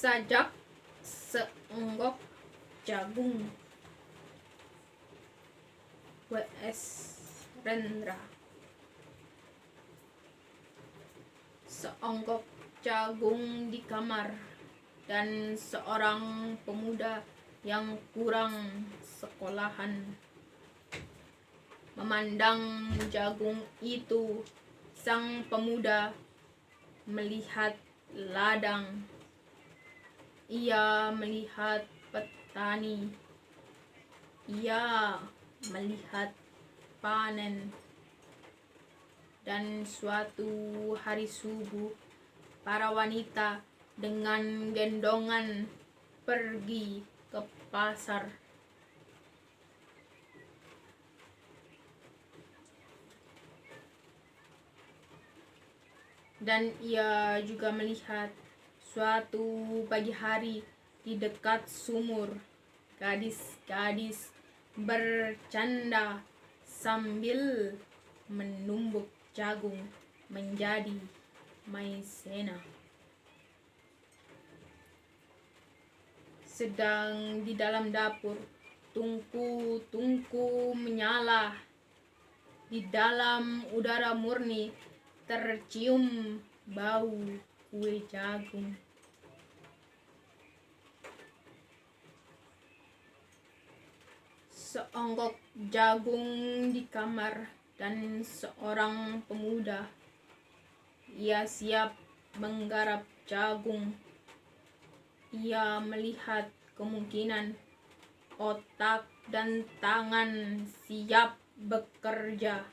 Sajak seonggok jagung. W.S. Rendra. Seonggok jagung di kamar, dan seorang pemuda yang kurang sekolahan memandang jagung itu. Sang pemuda melihat ladang, ia melihat petani, ia melihat panen. Dan suatu hari subuh, para wanita dengan gendongan pergi ke pasar. Dan ia juga melihat suatu pagi hari di dekat sumur, gadis-gadis bercanda sambil menumbuk jagung menjadi maizena. Sedang di dalam dapur, tungku-tungku menyala. Di dalam udara murni tercium bau kue jagung. Seonggok jagung di kamar, dan seorang pemuda, ia siap menggarap jagung. Ia melihat kemungkinan, otak dan tangan siap bekerja.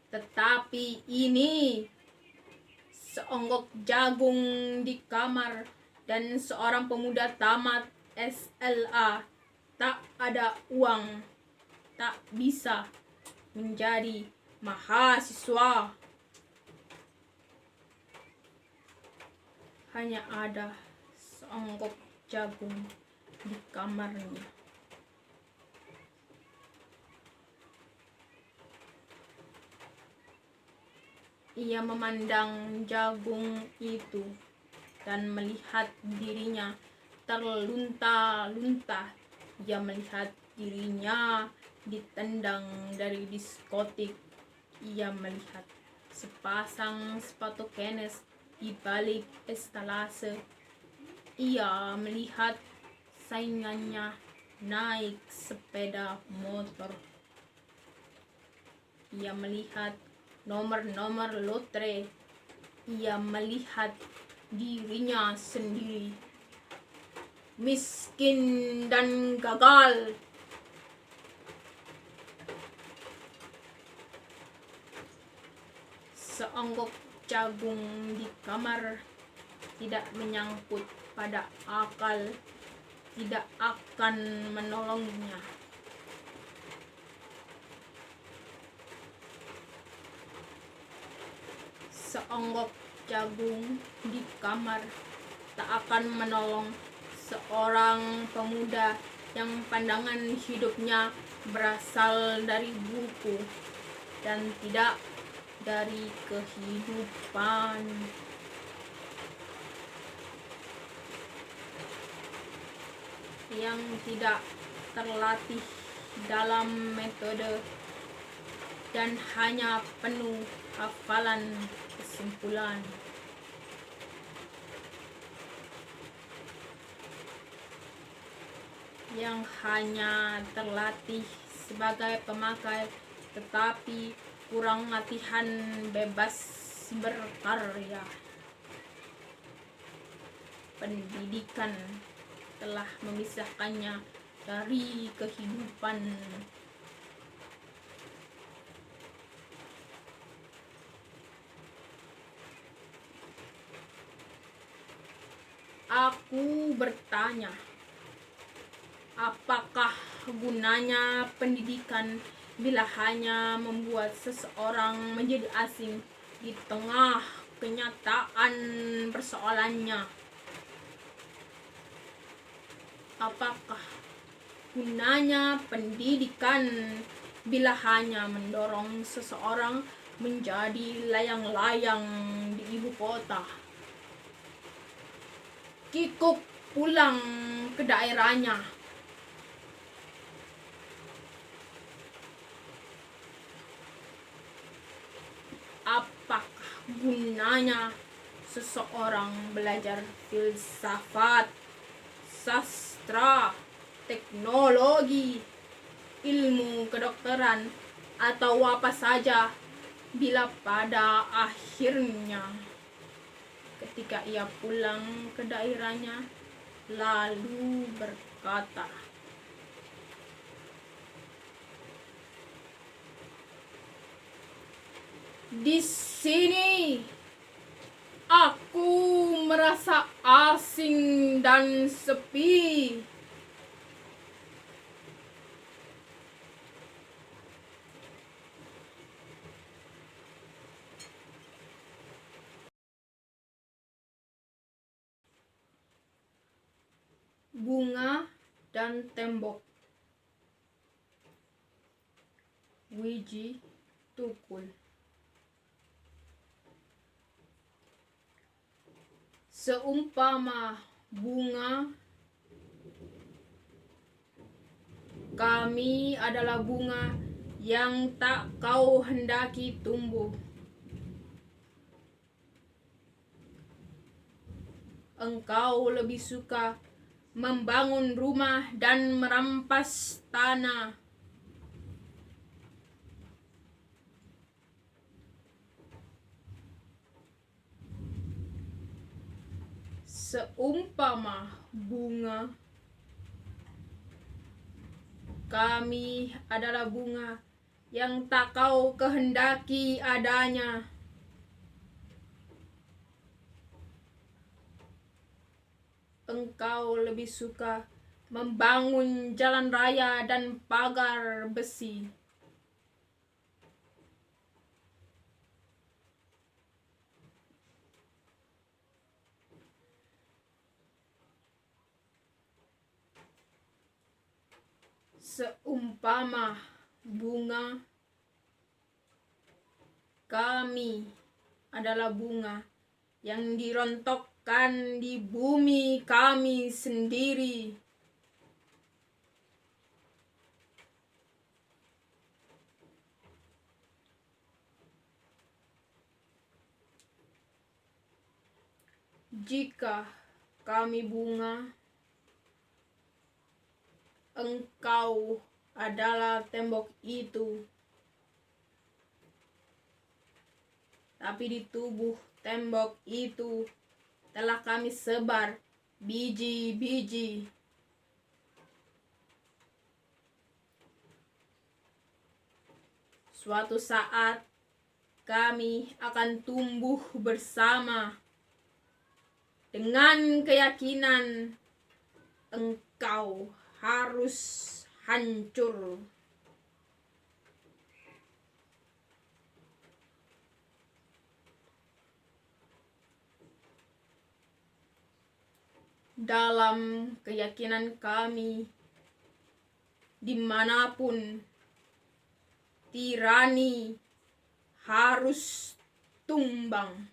Tetapi ini seonggok jagung di kamar, dan seorang pemuda tamat SLA, tak ada uang, tak bisa menjadi mahasiswa. Hanya ada seonggok jagung di kamarnya. Ia memandang jagung itu dan melihat dirinya terlunta-lunta. Ia melihat dirinya ditendang dari diskotik. Ia melihat sepasang sepatu Kenes di balik estalase. Ia melihat saingannya naik sepeda motor. Ia melihat nomor-nomor lotre. Ia melihat dirinya sendiri miskin dan gagal. Seonggok jagung di kamar tidak menyangkut pada akal, tidak akan menolongnya. Seonggok jagung di kamar tak akan menolong seorang pemuda yang pandangan hidupnya berasal dari buku dan tidak dari kehidupan. Yang tidak terlatih dalam metode dan hanya penuh hafalan kesimpulan. Yang hanya terlatih sebagai pemakai tetapi kurang latihan bebas berkarya. Pendidikan telah memisahkannya dari kehidupan. Aku bertanya, apakah gunanya pendidikan bila hanya membuat seseorang menjadi asing di tengah kenyataan persoalannya? Apakah gunanya pendidikan bila hanya mendorong seseorang menjadi layang-layang di ibu kota? kikuk pulang ke daerahnya. Apakah gunanya seseorang belajar filsafat, sastra, teknologi, ilmu kedokteran, atau apa saja bila pada akhirnya ketika ia pulang ke daerahnya lalu berkata, "Di sini aku merasa asing dan sepi." Bunga dan tembok. Wiji Tukul. Seumpama bunga, kami adalah bunga yang tak kau hendaki tumbuh. Engkau lebih suka membangun rumah dan merampas tanah. Seumpama bunga, kami adalah bunga yang tak kau kehendaki adanya. Engkau lebih suka membangun jalan raya dan pagar besi. Seumpama bunga, kami adalah bunga yang dirontokkan di bumi kami sendiri. Jika kami bunga, engkau adalah tembok itu. Tapi di tubuh tembok itu telah kami sebar biji-biji. Suatu saat kami akan tumbuh bersama dengan keyakinan engkau harus hancur. Dalam keyakinan kami, dimanapun tirani harus tumbang.